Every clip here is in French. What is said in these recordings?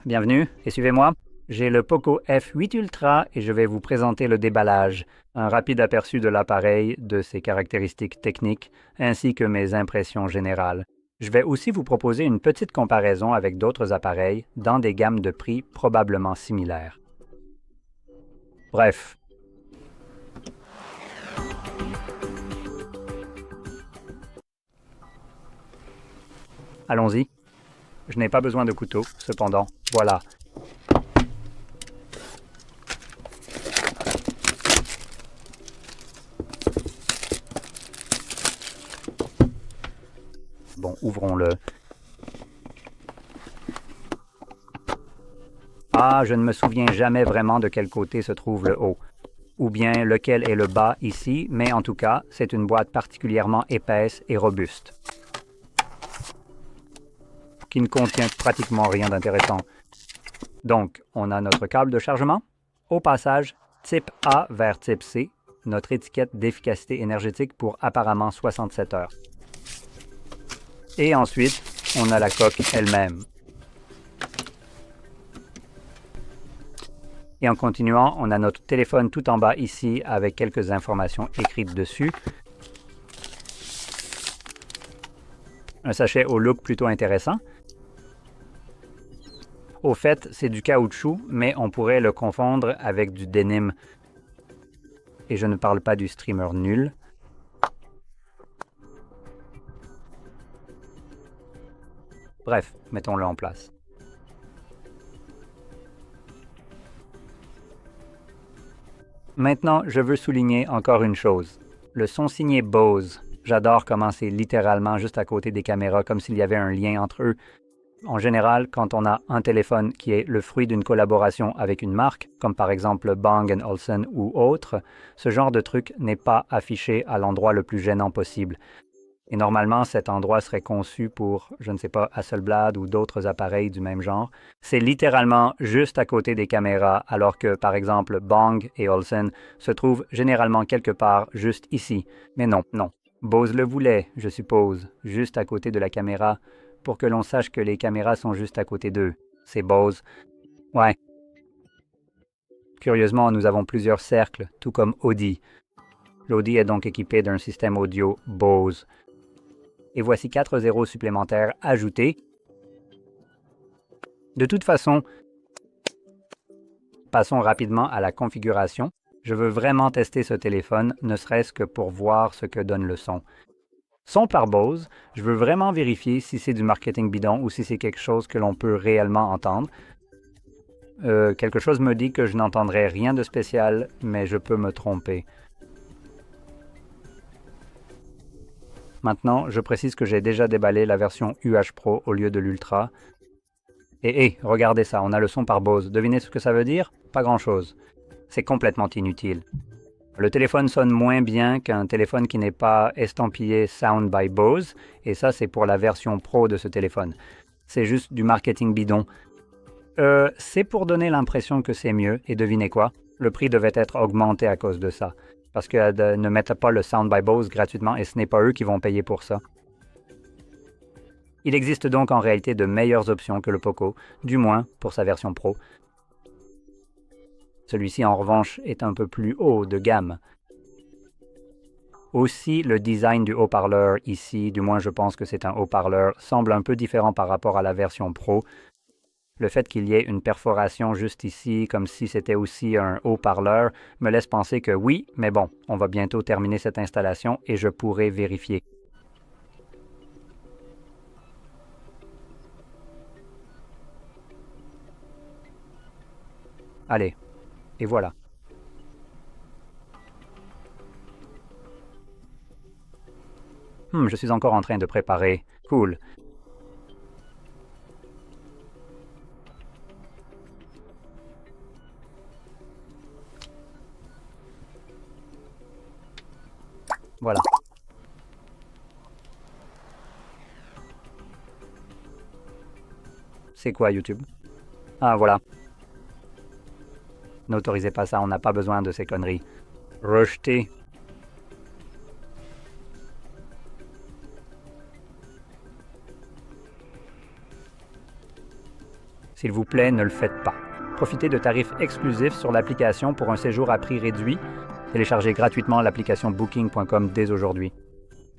Bienvenue et suivez-moi. J'ai le Poco F8 Ultra et je vais vous présenter le déballage, un rapide aperçu de l'appareil, de ses caractéristiques techniques, ainsi que mes impressions générales. Je vais aussi vous proposer une petite comparaison avec d'autres appareils dans des gammes de prix probablement similaires. Bref. Allons-y. Je n'ai pas besoin de couteau, cependant, voilà. Bon, ouvrons-le. Ah, je ne me souviens jamais vraiment de quel côté se trouve le haut, ou bien lequel est le bas ici, mais en tout cas, c'est une boîte particulièrement épaisse et robuste, qui ne contient pratiquement rien d'intéressant. Donc, on a notre câble de chargement. Au passage, type A vers type C, notre étiquette d'efficacité énergétique pour apparemment 67 heures. Et ensuite, on a la coque elle-même. Et en continuant, on a notre téléphone tout en bas ici avec quelques informations écrites dessus. Un sachet au look plutôt intéressant. Au fait, c'est du caoutchouc, mais on pourrait le confondre avec du denim. Et je ne parle pas du streamer nul. Bref, mettons-le en place. Maintenant, je veux souligner encore une chose. Le son signé Bose. J'adore comment c'est littéralement juste à côté des caméras, comme s'il y avait un lien entre eux. En général, quand on a un téléphone qui est le fruit d'une collaboration avec une marque, comme par exemple Bang & Olufsen ou autre, ce genre de truc n'est pas affiché à l'endroit le plus gênant possible. Et normalement, cet endroit serait conçu pour, je ne sais pas, Hasselblad ou d'autres appareils du même genre. C'est littéralement juste à côté des caméras, alors que, par exemple, Bang et Olufsen se trouvent généralement quelque part juste ici. Mais non, non. Bose le voulait, je suppose, juste à côté de la caméra, pour que l'on sache que les caméras sont juste à côté d'eux. C'est Bose. Ouais. Curieusement, nous avons plusieurs cercles, tout comme Audi. L'Audi est donc équipé d'un système audio Bose. Et voici 4 zéros supplémentaires ajoutés. De toute façon, passons rapidement à la configuration. Je veux vraiment tester ce téléphone, ne serait-ce que pour voir ce que donne le son. Son par Bose, je veux vraiment vérifier si c'est du marketing bidon ou si c'est quelque chose que l'on peut réellement entendre. Quelque chose me dit que je n'entendrai rien de spécial, mais je peux me tromper. Maintenant, je précise que j'ai déjà déballé la version UH Pro au lieu de l'Ultra. Et regardez ça, on a le son par Bose. Devinez ce que ça veut dire? Pas grand-chose. C'est complètement inutile. Le téléphone sonne moins bien qu'un téléphone qui n'est pas estampillé Sound by Bose, et ça c'est pour la version Pro de ce téléphone. C'est juste du marketing bidon. C'est pour donner l'impression que c'est mieux, et devinez quoi? Le prix devait être augmenté à cause de ça. Parce que ne mettent pas le Sound by Bose gratuitement et ce n'est pas eux qui vont payer pour ça. Il existe donc en réalité de meilleures options que le Poco, du moins pour sa version Pro. Celui-ci en revanche est un peu plus haut de gamme. Aussi, le design du haut-parleur ici, du moins je pense que c'est un haut-parleur, semble un peu différent par rapport à la version Pro. Le fait qu'il y ait une perforation juste ici, comme si c'était aussi un haut-parleur, me laisse penser que oui, mais bon, on va bientôt terminer cette installation et je pourrai vérifier. Allez, et voilà. Je suis encore en train de préparer. Cool. Voilà. C'est quoi YouTube? Ah, voilà. N'autorisez pas ça, on n'a pas besoin de ces conneries. Rejeter. S'il vous plaît, ne le faites pas. Profitez de tarifs exclusifs sur l'application pour un séjour à prix réduit. Téléchargez gratuitement l'application Booking.com dès aujourd'hui.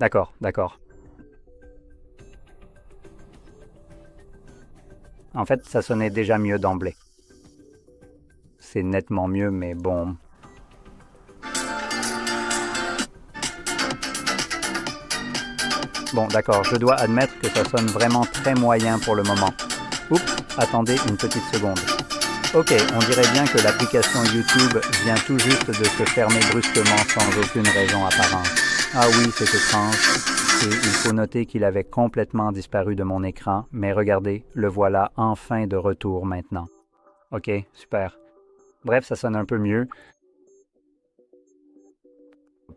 D'accord. En fait, ça sonnait déjà mieux d'emblée. C'est nettement mieux, mais bon. Bon, d'accord, je dois admettre que ça sonne vraiment très moyen pour le moment. Oups, attendez une petite seconde. Ok, on dirait bien que l'application YouTube vient tout juste de se fermer brusquement sans aucune raison apparente. Ah oui, c'est étrange. Et il faut noter qu'il avait complètement disparu de mon écran, mais regardez, le voilà enfin de retour maintenant. Ok, super. Bref, ça sonne un peu mieux.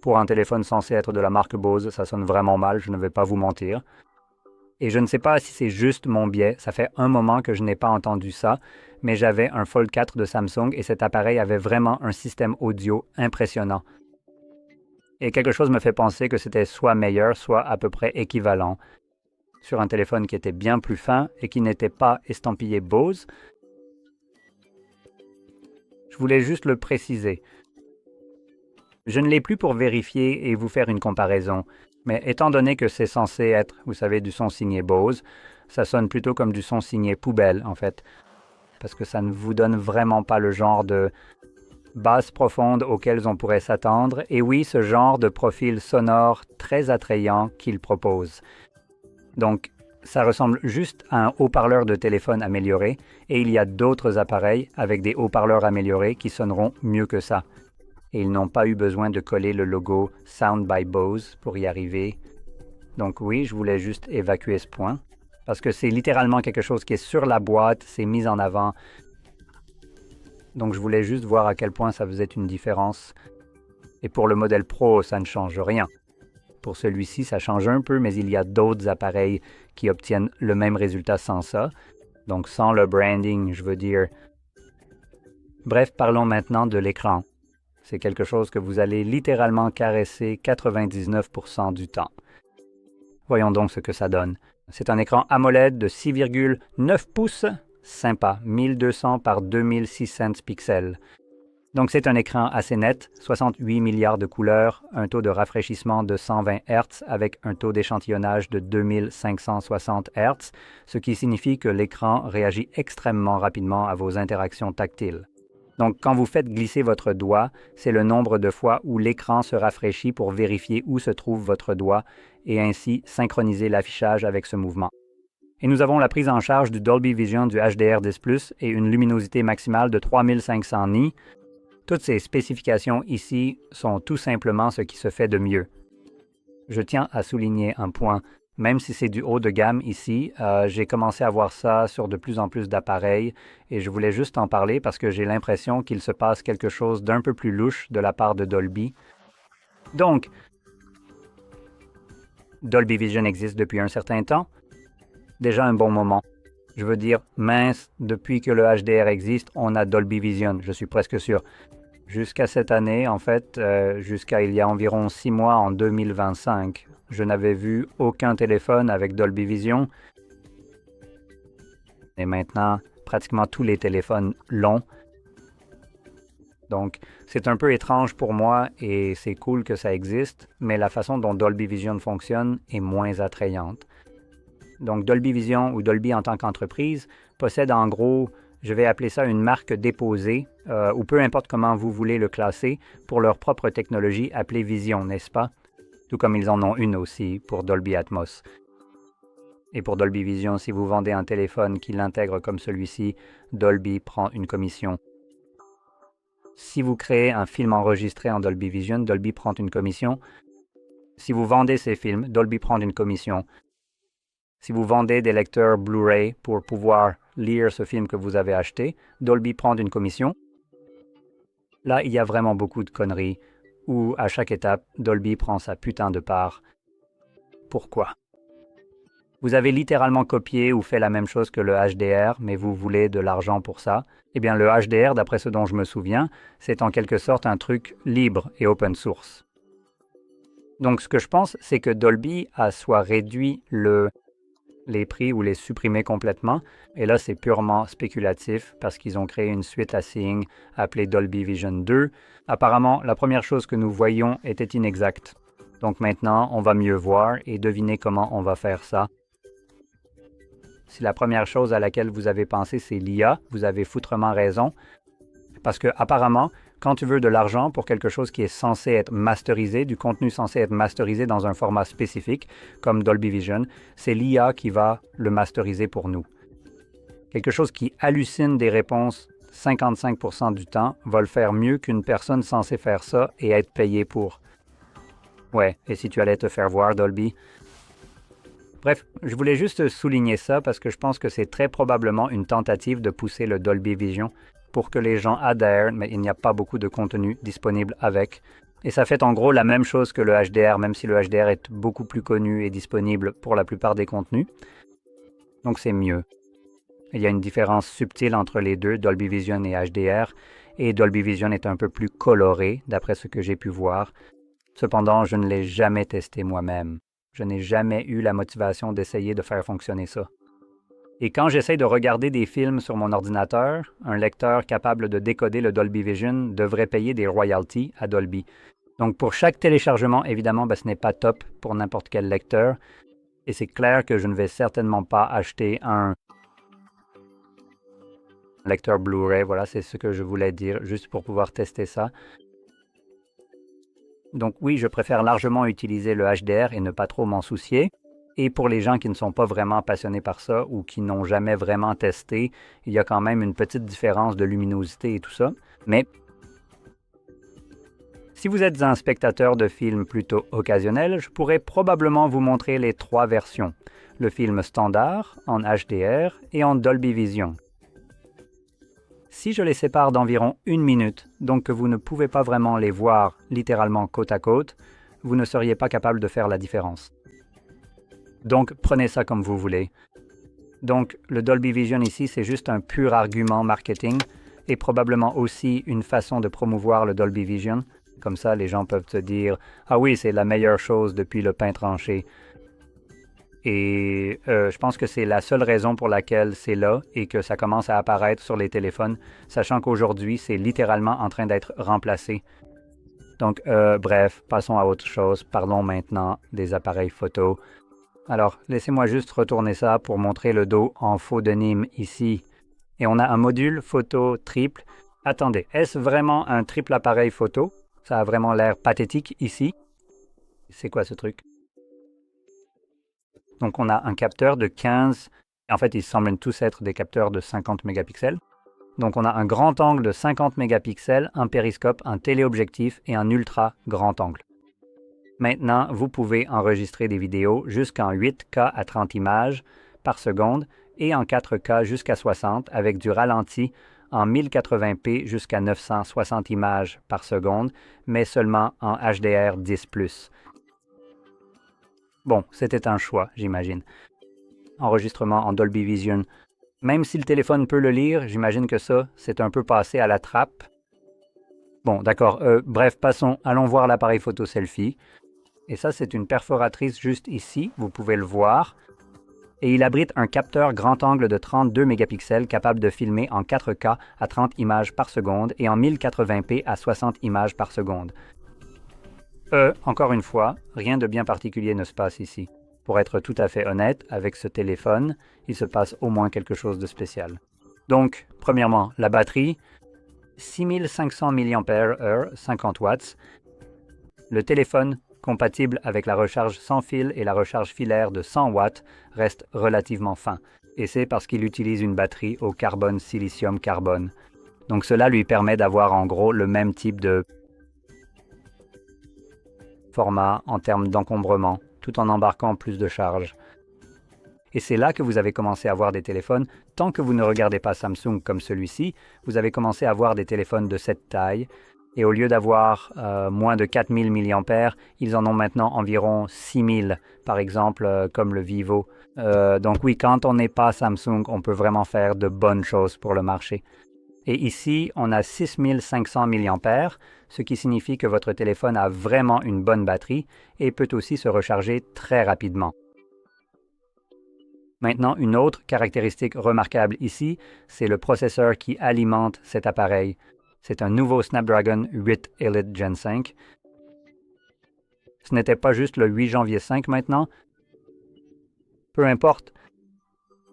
Pour un téléphone censé être de la marque Bose, ça sonne vraiment mal, je ne vais pas vous mentir. Et je ne sais pas si c'est juste mon biais, ça fait un moment que je n'ai pas entendu ça, mais j'avais un Fold 4 de Samsung et cet appareil avait vraiment un système audio impressionnant. Et quelque chose me fait penser que c'était soit meilleur, soit à peu près équivalent. Sur un téléphone qui était bien plus fin et qui n'était pas estampillé Bose. Je voulais juste le préciser. Je ne l'ai plus pour vérifier et vous faire une comparaison, mais étant donné que c'est censé être, vous savez, du son signé Bose, ça sonne plutôt comme du son signé poubelle, en fait, parce que ça ne vous donne vraiment pas le genre de basses profondes auxquelles on pourrait s'attendre, et oui, ce genre de profil sonore très attrayant qu'il propose. Donc, ça ressemble juste à un haut-parleur de téléphone amélioré, et il y a d'autres appareils avec des haut-parleurs améliorés qui sonneront mieux que ça. Et ils n'ont pas eu besoin de coller le logo Sound by Bose pour y arriver. Donc oui, je voulais juste évacuer ce point, parce que c'est littéralement quelque chose qui est sur la boîte, c'est mis en avant. Donc je voulais juste voir à quel point ça faisait une différence. Et pour le modèle Pro, ça ne change rien. Pour celui-ci, ça change un peu, mais il y a d'autres appareils qui obtiennent le même résultat sans ça. Donc sans le branding, je veux dire. Bref, parlons maintenant de l'écran. C'est quelque chose que vous allez littéralement caresser 99% du temps. Voyons donc ce que ça donne. C'est un écran AMOLED de 6,9 pouces, sympa, 1200 par 2600 pixels. Donc c'est un écran assez net, 68 milliards de couleurs, un taux de rafraîchissement de 120 Hz avec un taux d'échantillonnage de 2560 Hz, ce qui signifie que l'écran réagit extrêmement rapidement à vos interactions tactiles. Donc, quand vous faites glisser votre doigt, c'est le nombre de fois où l'écran se rafraîchit pour vérifier où se trouve votre doigt et ainsi synchroniser l'affichage avec ce mouvement. Et nous avons la prise en charge du Dolby Vision du HDR10+, et une luminosité maximale de 3500 nits. Toutes ces spécifications ici sont tout simplement ce qui se fait de mieux. Je tiens à souligner un point. Même si c'est du haut de gamme ici, j'ai commencé à voir ça sur de plus en plus d'appareils et je voulais juste en parler parce que j'ai l'impression qu'il se passe quelque chose d'un peu plus louche de la part de Dolby. Donc, Dolby Vision existe depuis un certain temps. Déjà un bon moment. Je veux dire, mince, depuis que le HDR existe, on a Dolby Vision, je suis presque sûr. Jusqu'à cette année, en fait, jusqu'à il y a environ 6 mois en 2025, je n'avais vu aucun téléphone avec Dolby Vision. Et maintenant, pratiquement tous les téléphones l'ont. Donc, c'est un peu étrange pour moi et c'est cool que ça existe, mais la façon dont Dolby Vision fonctionne est moins attrayante. Donc, Dolby Vision ou Dolby en tant qu'entreprise possède en gros, je vais appeler ça une marque déposée, ou peu importe comment vous voulez le classer, pour leur propre technologie appelée Vision, n'est-ce pas? Tout comme ils en ont une aussi pour Dolby Atmos. Et pour Dolby Vision, si vous vendez un téléphone qui l'intègre comme celui-ci, Dolby prend une commission. Si vous créez un film enregistré en Dolby Vision, Dolby prend une commission. Si vous vendez ces films, Dolby prend une commission. Si vous vendez des lecteurs Blu-ray pour pouvoir lire ce film que vous avez acheté, Dolby prend une commission. Là, il y a vraiment beaucoup de conneries, où à chaque étape, Dolby prend sa putain de part. Pourquoi? Vous avez littéralement copié ou fait la même chose que le HDR, mais vous voulez de l'argent pour ça. Eh bien, le HDR, d'après ce dont je me souviens, c'est en quelque sorte un truc libre et open source. Donc, ce que je pense, c'est que Dolby a soit réduit les prix ou les supprimer complètement. Et là, c'est purement spéculatif parce qu'ils ont créé une suite à Seeing appelée Dolby Vision 2. Apparemment, la première chose que nous voyions était inexacte. Donc maintenant, on va mieux voir et deviner comment on va faire ça. Si la première chose à laquelle vous avez pensé, c'est l'IA, vous avez foutrement raison. Parce que apparemment, quand tu veux de l'argent pour quelque chose qui est censé être masterisé, du contenu censé être masterisé dans un format spécifique, comme Dolby Vision, c'est l'IA qui va le masteriser pour nous. Quelque chose qui hallucine des réponses 55% du temps va le faire mieux qu'une personne censée faire ça et être payée pour. Ouais, et si tu allais te faire voir, Dolby? Bref, je voulais juste souligner ça parce que je pense que c'est très probablement une tentative de pousser le Dolby Vision pour que les gens adhèrent, mais il n'y a pas beaucoup de contenu disponible avec. Et ça fait en gros la même chose que le HDR, même si le HDR est beaucoup plus connu et disponible pour la plupart des contenus. Donc c'est mieux. Il y a une différence subtile entre les deux, Dolby Vision et HDR, et Dolby Vision est un peu plus coloré, d'après ce que j'ai pu voir. Cependant, je ne l'ai jamais testé moi-même. Je n'ai jamais eu la motivation d'essayer de faire fonctionner ça. Et quand j'essaie de regarder des films sur mon ordinateur, un lecteur capable de décoder le Dolby Vision devrait payer des royalties à Dolby. Donc pour chaque téléchargement, évidemment, ce n'est pas top pour n'importe quel lecteur. Et c'est clair que je ne vais certainement pas acheter un lecteur Blu-ray. Voilà, c'est ce que je voulais dire, juste pour pouvoir tester ça. Donc oui, je préfère largement utiliser le HDR et ne pas trop m'en soucier. Et pour les gens qui ne sont pas vraiment passionnés par ça ou qui n'ont jamais vraiment testé, il y a quand même une petite différence de luminosité et tout ça. Mais si vous êtes un spectateur de films plutôt occasionnel, je pourrais probablement vous montrer les trois versions. Le film standard, en HDR et en Dolby Vision. Si je les sépare d'environ 1 minute, donc que vous ne pouvez pas vraiment les voir littéralement côte à côte, vous ne seriez pas capable de faire la différence. Donc, prenez ça comme vous voulez. Donc, le Dolby Vision ici, c'est juste un pur argument marketing et probablement aussi une façon de promouvoir le Dolby Vision. Comme ça, les gens peuvent se dire « Ah oui, c'est la meilleure chose depuis le pain tranché ». Et je pense que c'est la seule raison pour laquelle c'est là et que ça commence à apparaître sur les téléphones, sachant qu'aujourd'hui, c'est littéralement en train d'être remplacé. Donc, bref, passons à autre chose. Parlons maintenant des appareils photo. Alors, laissez-moi juste retourner ça pour montrer le dos en faux de Nîmes ici. Et on a un module photo triple. Attendez, est-ce vraiment un triple appareil photo? Ça a vraiment l'air pathétique ici. C'est quoi ce truc? Donc on a un capteur de 15, en fait ils semblent tous être des capteurs de 50 mégapixels. Donc on a un grand angle de 50 mégapixels, un périscope, un téléobjectif et un ultra grand angle. Maintenant, vous pouvez enregistrer des vidéos jusqu'en 8K à 30 images par seconde et en 4K jusqu'à 60 avec du ralenti en 1080p jusqu'à 960 images par seconde, mais seulement en HDR 10+. Bon, c'était un choix, j'imagine. Enregistrement en Dolby Vision. Même si le téléphone peut le lire, j'imagine que ça, c'est un peu passé à la trappe. Bon, d'accord. Bref, passons. Allons voir l'appareil photo selfie. Et ça, c'est une perforatrice juste ici. Vous pouvez le voir. Et il abrite un capteur grand angle de 32 mégapixels capable de filmer en 4K à 30 images par seconde et en 1080p à 60 images par seconde. Encore une fois, rien de bien particulier ne se passe ici. Pour être tout à fait honnête, avec ce téléphone, il se passe au moins quelque chose de spécial. Donc, premièrement, la batterie, 6500 mAh, 50 watts. Le téléphone, compatible avec la recharge sans fil et la recharge filaire de 100 watts, reste relativement fin. Et c'est parce qu'il utilise une batterie au carbone silicium carbone. Donc cela lui permet d'avoir en gros le même type de format en termes d'encombrement, tout en embarquant plus de charge. Et c'est là que vous avez commencé à voir des téléphones. Tant que vous ne regardez pas Samsung comme celui-ci, vous avez commencé à voir des téléphones de cette taille. Et au lieu d'avoir moins de 4000 mAh, ils en ont maintenant environ 6000, par exemple, comme le Vivo. Donc oui, quand on n'est pas Samsung, on peut vraiment faire de bonnes choses pour le marché. Et ici, on a 6500 mAh, ce qui signifie que votre téléphone a vraiment une bonne batterie et peut aussi se recharger très rapidement. Maintenant, une autre caractéristique remarquable ici, c'est le processeur qui alimente cet appareil. C'est un nouveau Snapdragon 8 Elite Gen 5. Ce n'était pas juste le 8 janvier 5 maintenant. Peu importe.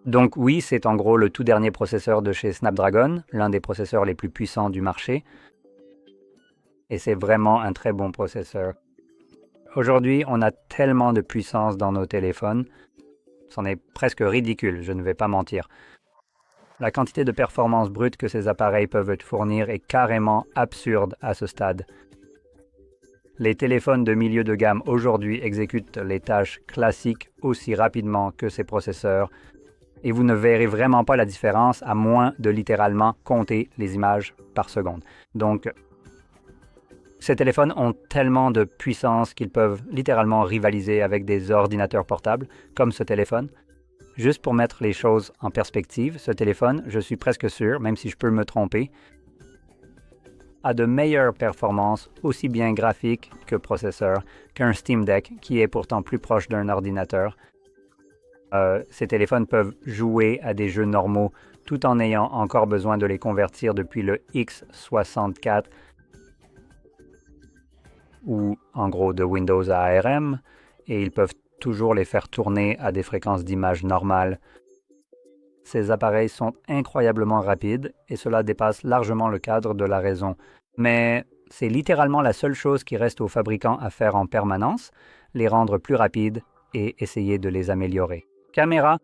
Donc oui, c'est en gros le tout dernier processeur de chez Snapdragon, l'un des processeurs les plus puissants du marché. Et c'est vraiment un très bon processeur. Aujourd'hui, on a tellement de puissance dans nos téléphones. C'en est presque ridicule, je ne vais pas mentir. La quantité de performance brute que ces appareils peuvent fournir est carrément absurde à ce stade. Les téléphones de milieu de gamme aujourd'hui exécutent les tâches classiques aussi rapidement que ces processeurs, et vous ne verrez vraiment pas la différence à moins de littéralement compter les images par seconde. Donc, ces téléphones ont tellement de puissance qu'ils peuvent littéralement rivaliser avec des ordinateurs portables, comme ce téléphone. Juste pour mettre les choses en perspective, ce téléphone, je suis presque sûr, même si je peux me tromper, a de meilleures performances, aussi bien graphiques que processeurs, qu'un Steam Deck, qui est pourtant plus proche d'un ordinateur. Ces téléphones peuvent jouer à des jeux normaux tout en ayant encore besoin de les convertir depuis le X64 ou en gros de Windows à ARM, et ils peuvent toujours les faire tourner à des fréquences d'image normales. Ces appareils sont incroyablement rapides et cela dépasse largement le cadre de la raison. Mais c'est littéralement la seule chose qui reste aux fabricants à faire en permanence, les rendre plus rapides et essayer de les améliorer. Caméra.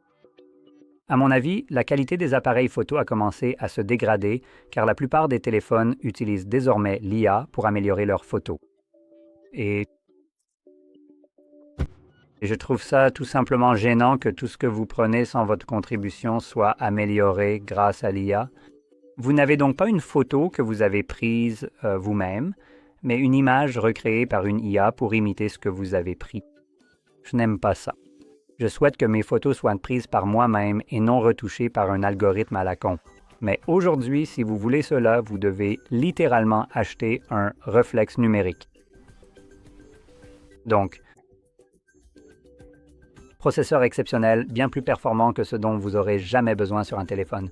À mon avis, la qualité des appareils photo a commencé à se dégrader car la plupart des téléphones utilisent désormais l'IA pour améliorer leurs photos. Et je trouve ça tout simplement gênant que tout ce que vous prenez sans votre contribution soit amélioré grâce à l'IA. Vous n'avez donc pas une photo que vous avez prise vous-même, mais une image recréée par une IA pour imiter ce que vous avez pris. Je n'aime pas ça. Je souhaite que mes photos soient prises par moi-même et non retouchées par un algorithme à la con. Mais aujourd'hui, si vous voulez cela, vous devez littéralement acheter un réflexe numérique. Donc, processeur exceptionnel, bien plus performant que ce dont vous aurez jamais besoin sur un téléphone.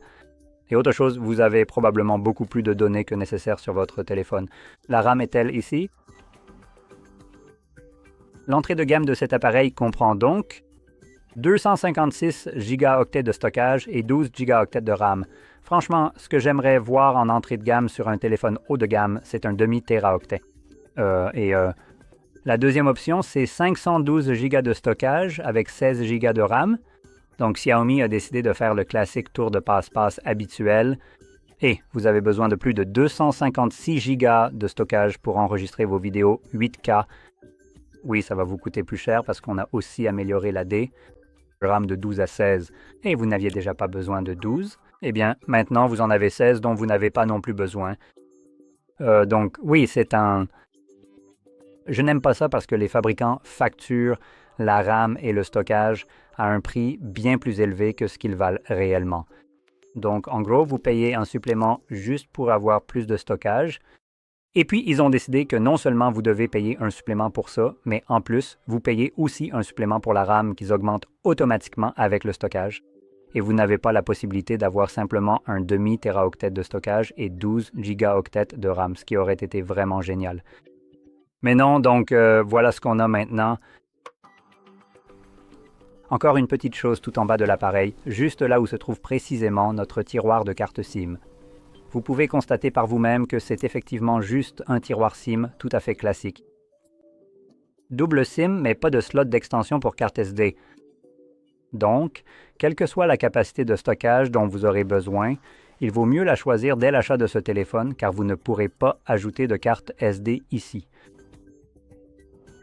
Et autre chose, vous avez probablement beaucoup plus de données que nécessaire sur votre téléphone. La RAM est-elle ici? L'entrée de gamme de cet appareil comprend donc 256 gigaoctets de stockage et 12 gigaoctets de RAM. Franchement, ce que j'aimerais voir en entrée de gamme sur un téléphone haut de gamme, c'est un demi-téraoctet. La deuxième option, c'est 512 Go de stockage avec 16 Go de RAM. Donc Xiaomi a décidé de faire le classique tour de passe-passe habituel. Et vous avez besoin de plus de 256 Go de stockage pour enregistrer vos vidéos 8K. Oui, ça va vous coûter plus cher parce qu'on a aussi amélioré la D. RAM de 12 à 16. Et vous n'aviez déjà pas besoin de 12. Eh bien, maintenant, vous en avez 16 dont vous n'avez pas non plus besoin. Donc, oui, c'est un... Je n'aime pas ça parce que les fabricants facturent la RAM et le stockage à un prix bien plus élevé que ce qu'ils valent réellement. Donc, en gros, vous payez un supplément juste pour avoir plus de stockage. Et puis, ils ont décidé que non seulement vous devez payer un supplément pour ça, mais en plus, vous payez aussi un supplément pour la RAM qu'ils augmentent automatiquement avec le stockage. Et vous n'avez pas la possibilité d'avoir simplement un demi-téraoctet de stockage et 12 gigaoctets de RAM, ce qui aurait été vraiment génial. Mais non, donc voilà ce qu'on a maintenant. Encore une petite chose tout en bas de l'appareil, juste là où se trouve précisément notre tiroir de carte SIM. Vous pouvez constater par vous-même que c'est effectivement juste un tiroir SIM tout à fait classique. Double SIM, mais pas de slot d'extension pour carte SD. Donc, quelle que soit la capacité de stockage dont vous aurez besoin, il vaut mieux la choisir dès l'achat de ce téléphone car vous ne pourrez pas ajouter de carte SD ici.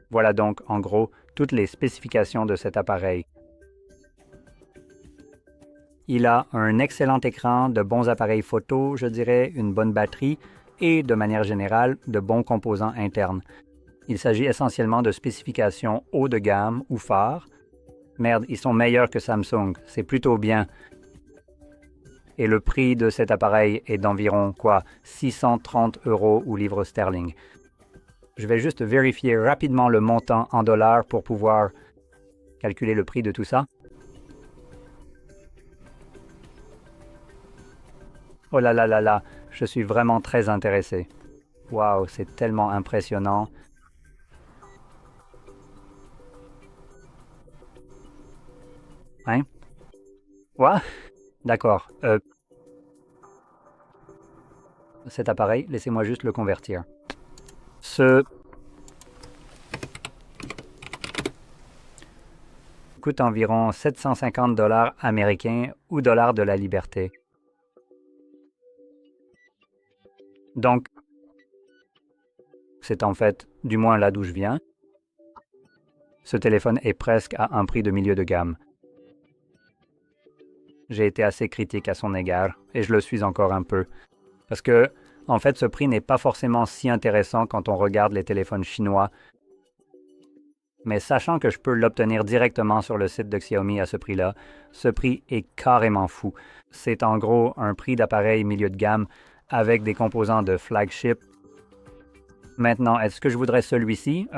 Voilà donc, en gros, toutes les spécifications de cet appareil. Il a un excellent écran, de bons appareils photo, je dirais, une bonne batterie et, de manière générale, de bons composants internes. Il s'agit essentiellement de spécifications haut de gamme ou phares. Merde, ils sont meilleurs que Samsung, c'est plutôt bien. Et le prix de cet appareil est d'environ, 630 € ou livres sterling. Je vais juste vérifier rapidement le montant en dollars pour pouvoir calculer le prix de tout ça. Oh là là là là, je suis vraiment très intéressé. Waouh, c'est tellement impressionnant. Hein? Quoi? D'accord. Cet appareil, laissez-moi juste le convertir. Ce coûte environ 750 dollars américains ou dollars de la liberté. Donc, c'est en fait, du moins là d'où je viens, ce téléphone est presque à un prix de milieu de gamme. J'ai été assez critique à son égard, et je le suis encore un peu. Parce que, en fait, ce prix n'est pas forcément si intéressant quand on regarde les téléphones chinois. Mais sachant que je peux l'obtenir directement sur le site de Xiaomi à ce prix-là, ce prix est carrément fou. C'est en gros un prix d'appareil milieu de gamme avec des composants de flagship. Maintenant, est-ce que je voudrais celui-ci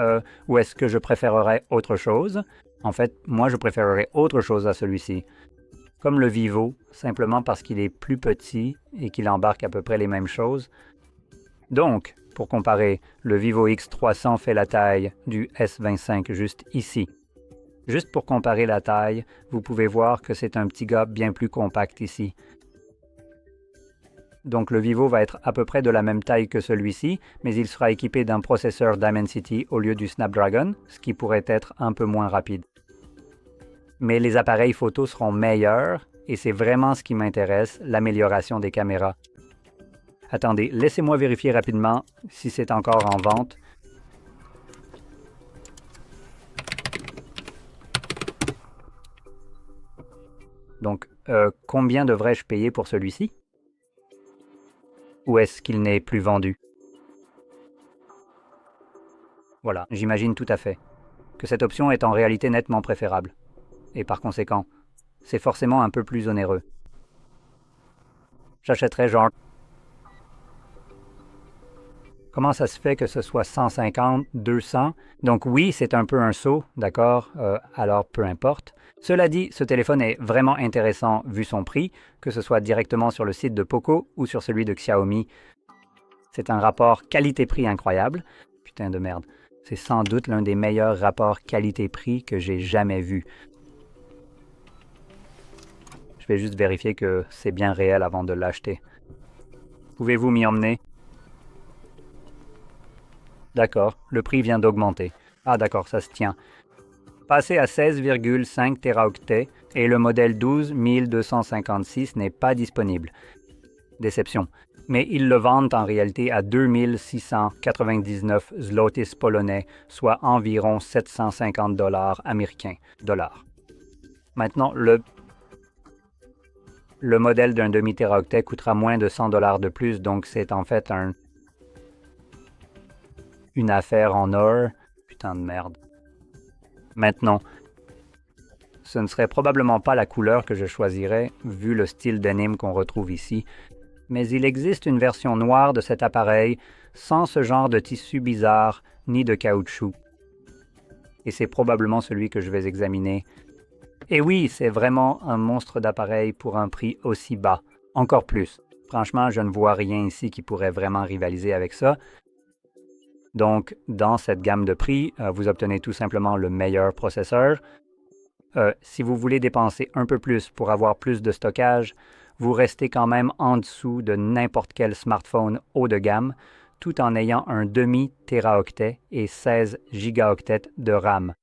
ou est-ce que je préférerais autre chose? En fait, moi, je préférerais autre chose à celui-ci. Comme le Vivo, simplement parce qu'il est plus petit et qu'il embarque à peu près les mêmes choses. Donc, pour comparer, le Vivo X300 fait la taille du S25 juste ici. Juste pour comparer la taille, vous pouvez voir que c'est un petit gars bien plus compact ici. Donc le Vivo va être à peu près de la même taille que celui-ci, mais il sera équipé d'un processeur Dimensity au lieu du Snapdragon, ce qui pourrait être un peu moins rapide. Mais les appareils photo seront meilleurs, et c'est vraiment ce qui m'intéresse, l'amélioration des caméras. Attendez, laissez-moi vérifier rapidement si c'est encore en vente. Donc, combien devrais-je payer pour celui-ci? Ou est-ce qu'il n'est plus vendu? Voilà, j'imagine tout à fait que cette option est en réalité nettement préférable. Et par conséquent, c'est forcément un peu plus onéreux. J'achèterais genre... Comment ça se fait que ce soit 150, 200? Donc oui, c'est un peu un saut, d'accord, alors peu importe. Cela dit, ce téléphone est vraiment intéressant vu son prix, que ce soit directement sur le site de Poco ou sur celui de Xiaomi. C'est un rapport qualité-prix incroyable. Putain de merde. C'est sans doute l'un des meilleurs rapports qualité-prix que j'ai jamais vu. Je vais juste vérifier que c'est bien réel avant de l'acheter. Pouvez-vous m'y emmener? D'accord, le prix vient d'augmenter. Ah d'accord, ça se tient. Passé à 16,5 Teraoctets et le modèle 12256 n'est pas disponible. Déception. Mais ils le vendent en réalité à 2699 zlotys polonais, soit environ 750 dollars américains. Maintenant, le modèle d'un demi-téraoctet coûtera moins de 100 dollars de plus, donc c'est en fait une affaire en or. Putain de merde. Maintenant, ce ne serait probablement pas la couleur que je choisirais, vu le style denim qu'on retrouve ici, mais il existe une version noire de cet appareil sans ce genre de tissu bizarre ni de caoutchouc. Et c'est probablement celui que je vais examiner. Et oui, c'est vraiment un monstre d'appareil pour un prix aussi bas. Encore plus. Franchement, je ne vois rien ici qui pourrait vraiment rivaliser avec ça. Donc, dans cette gamme de prix, vous obtenez tout simplement le meilleur processeur. Si vous voulez dépenser un peu plus pour avoir plus de stockage, vous restez quand même en dessous de n'importe quel smartphone haut de gamme, tout en ayant un demi-téraoctet et 16 gigaoctets de RAM,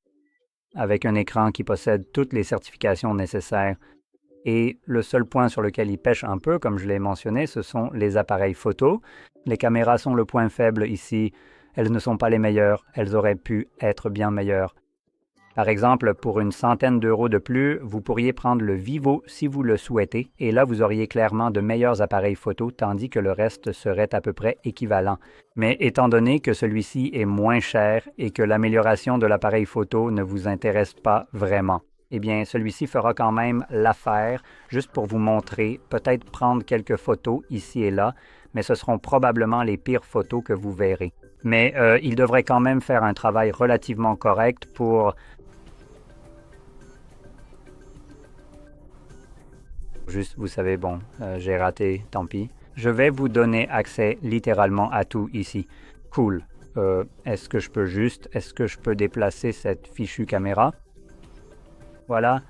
avec un écran qui possède toutes les certifications nécessaires. Et le seul point sur lequel il pêche un peu, comme je l'ai mentionné, ce sont les appareils photo. Les caméras sont le point faible ici. Elles ne sont pas les meilleures. Elles auraient pu être bien meilleures. Par exemple, pour une centaine d'euros de plus, vous pourriez prendre le Vivo si vous le souhaitez, et là vous auriez clairement de meilleurs appareils photo, tandis que le reste serait à peu près équivalent. Mais étant donné que celui-ci est moins cher et que l'amélioration de l'appareil photo ne vous intéresse pas vraiment, eh bien celui-ci fera quand même l'affaire, juste pour vous montrer, peut-être prendre quelques photos ici et là, mais ce seront probablement les pires photos que vous verrez. Mais il devrait quand même faire un travail relativement correct pour... Juste, vous savez, bon, j'ai raté, tant pis. Je vais vous donner accès littéralement à tout ici. Cool. Est-ce que je peux déplacer cette fichue caméra? Voilà.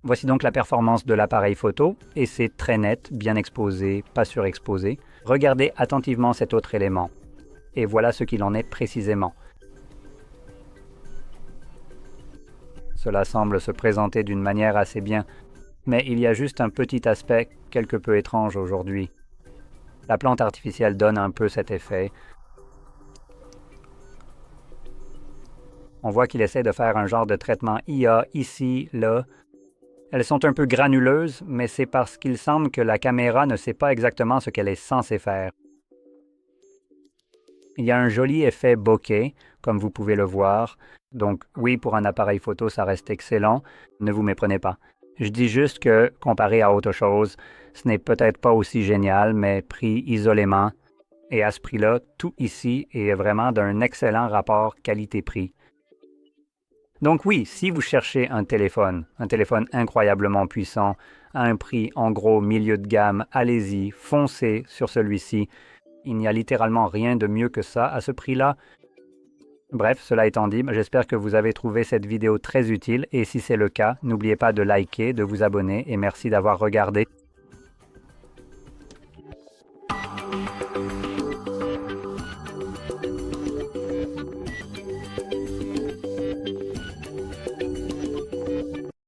Voici donc la performance de l'appareil photo, et c'est très net, bien exposé, pas surexposé. Regardez attentivement cet autre élément. Et voilà ce qu'il en est précisément. Cela semble se présenter d'une manière assez bien, mais il y a juste un petit aspect quelque peu étrange aujourd'hui. La plante artificielle donne un peu cet effet. On voit qu'il essaie de faire un genre de traitement IA ici, là. Elles sont un peu granuleuses, mais c'est parce qu'il semble que la caméra ne sait pas exactement ce qu'elle est censée faire. Il y a un joli effet bokeh, comme vous pouvez le voir. Donc oui, pour un appareil photo, ça reste excellent. Ne vous méprenez pas. Je dis juste que, comparé à autre chose, ce n'est peut-être pas aussi génial, mais pris isolément. Et à ce prix-là, tout ici est vraiment d'un excellent rapport qualité-prix. Donc oui, si vous cherchez un téléphone incroyablement puissant, à un prix en gros milieu de gamme, allez-y, foncez sur celui-ci. Il n'y a littéralement rien de mieux que ça à ce prix-là. Bref, cela étant dit, j'espère que vous avez trouvé cette vidéo très utile et si c'est le cas, n'oubliez pas de liker, de vous abonner et merci d'avoir regardé.